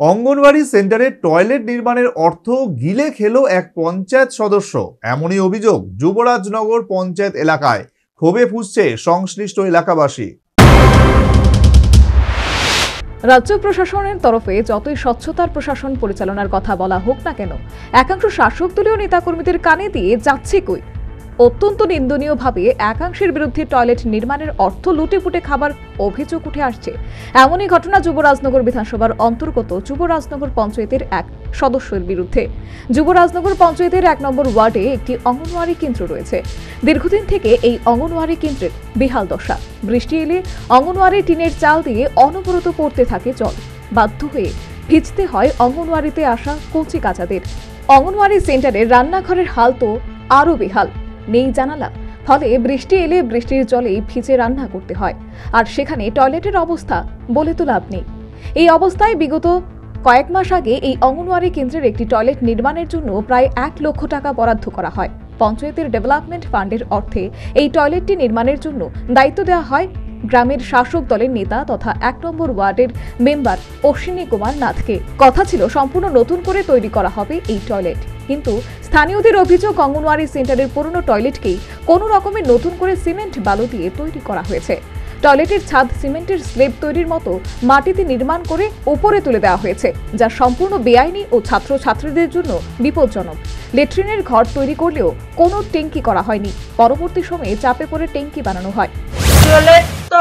অঙ্গনওয়াড়ি সেন্টারে টয়লেট নির্মাণের অর্থ গিলে খেলো এক পঞ্চায়েত সদস্য। এমনই অভিযোগ যুবরাজনগর পঞ্চায়েত এলাকায়। ক্ষোভে ফুঁসছে সংশ্লিষ্ট এলাকাবাসী। রাজ্য প্রশাসনের তরফে যতই স্বচ্ছতার প্রশাসন পরিচালনার কথা বলা হোক না কেন, একাংশ শাসক দলীয় নেতাকর্মীদের কানে দিয়ে যাচ্ছে কই। অত্যন্ত নিন্দনীয়ভাবে একাংশের বিরুদ্ধে টয়লেট নির্মাণের অর্থ লুটেপুটে খাবার অভিযোগ উঠে আসছে। এমনই ঘটনা যুবরাজনগর বিধানসভার অন্তর্গত যুবরাজনগর পঞ্চায়েতের এক সদস্যের বিরুদ্ধে। যুবরাজনগর পঞ্চায়েতের 1 নম্বর ওয়ার্ডে একটি অঙ্গনওয়াড়ি কেন্দ্র রয়েছে। দীর্ঘদিন থেকে এই অঙ্গনওয়াড়ি কেন্দ্রের বেহাল দশা। বৃষ্টি এলে অঙ্গনওয়াড়ি টিনের চাল দিয়ে অনবরত পড়তে থাকে জল। বাধ্য হয়ে ভিজতে হয় অঙ্গনওয়াড়িতে আসা কচি কাচাদের। অঙ্গনওয়াড়ি সেন্টারের রান্নাঘরের হাল তো আরও বেহাল, নেই জানালা, ফলে বৃষ্টি এলে বৃষ্টির জলেই ভিজে রান্না করতে হয়। আর সেখানে টয়লেটের অবস্থা বলে তো লাভ নেই। এই অবস্থায় বিগত কয়েক মাস আগে এই অঙ্গনওয়াড়ি কেন্দ্রের একটি টয়লেট নির্মাণের জন্য প্রায় 1 লক্ষ টাকা বরাদ্দ করা হয়। পঞ্চায়েতের ডেভেলপমেন্ট ফান্ডের অর্থে এই টয়লেটটি নির্মাণের জন্য দায়িত্ব দেওয়া হয় গ্রামের শাসক দলের নেতা তথা 1 নম্বর ওয়ার্ডের মেম্বার অশ্বিনী কুমার নাথকে। কথা ছিল সম্পূর্ণ নতুন করে তৈরি করা হবে এই টয়লেট, কিন্তু স্থানীয়দের অভিযোগ অঙ্গনওয়াড়ি সেন্টারের পুরনো টয়লেটকেই কোনো রকমের নতুন করে সিমেন্ট বালু দিয়ে তৈরি করা হয়েছে। টয়লেটের ছাদ সিমেন্টের স্ল্যাব তৈরির মতো মাটিতে নির্মাণ করে উপরে তুলে দেওয়া হয়েছে, যা সম্পূর্ণ বেআইনি ও ছাত্রছাত্রীদের জন্য বিপজ্জনক। লেট্রিনের ঘর তৈরি করলেও কোনো ট্যাঙ্কি করা হয়নি। পরবর্তী সময়ে চাপে পড়ে ট্যাঙ্কি বানানো হয়। টয়লেট তো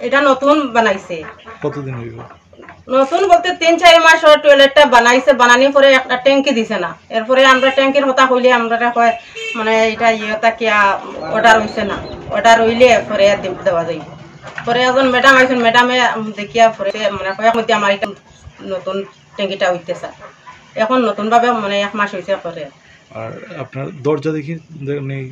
এটা নতুন বানাইছে। কতদিন হইল? নতুন বলতে 3-4 মাস ওর টয়লেটটা বানাইছে। বানানি পরে একটা ট্যাঙ্কি দিছে না। এরপরে আমরা ট্যাঙ্কির কথা কইলে আমরা কয় মানে এটা ইয়েটা কি অর্ডার হইছে না, অর্ডার হইলে পরে দেওয়া যাইব। পরে একজন ম্যাডাম আইছেন, ম্যাডামে দেখিয়া পরে মানে কয়েক মধ্যে আমার এটা নতুন ট্যাঙ্কিটা হইতেছে। এখন নতুন ভাবে মানে 1 মাস হইছে পরে। আর আপনার দরজা দেখি নেই?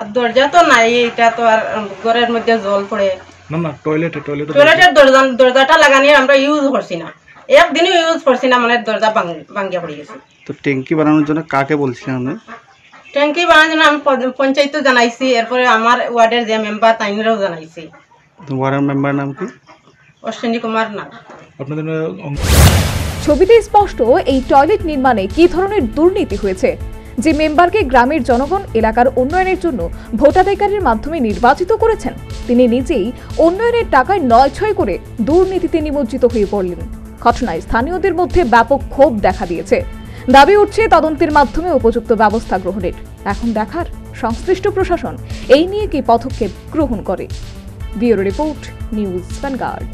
আর দরজা তো নাই, এটা তো আর ঘরের মধ্যে জল পড়ে না। না টয়লেটের দরজাটা লাগানি আমরা ইউজ করছি না, একদিনও ইউজ করছি না, মানে দরজা ভাঙ্গিয়া পড়ে গেছে। তো ট্যাঙ্কি বানানোর জন্য কাকে বলছিলেন আপনি? ট্যাঙ্কি বানানোর জন্য আমি পঞ্চায়েতও জানাইছি, এরপরে আমার ওয়ার্ডের যে মেম্বার তাইনেরও জানাইছি। তো ওয়ার্ডের মেম্বার নাম কি? অশ্বিনী কুমার নাথ। আপনাদের ছবিতে স্পষ্ট এই টয়লেট নির্মাণে কি ধরনের দুর্নীতি হয়েছে। যে মেম্বারকে গ্রামের জনগণ এলাকার উন্নয়নের জন্য ভোটাধিকারের মাধ্যমে নির্বাচিত করেছেন, তিনি নিজেই উন্নয়নের টাকায় নয়-ছয় করে দুর্নীতিতে নিমজ্জিত হয়ে পড়লেন। ঘটনায় স্থানীয়দের মধ্যে ব্যাপক ক্ষোভ দেখা দিয়েছে। দাবি উঠছে তদন্তের মাধ্যমে উপযুক্ত ব্যবস্থা গ্রহণের। এখন দেখার সংশ্লিষ্ট প্রশাসন এই নিয়ে কি পদক্ষেপ গ্রহণ করে। Bureau report, news vanguard.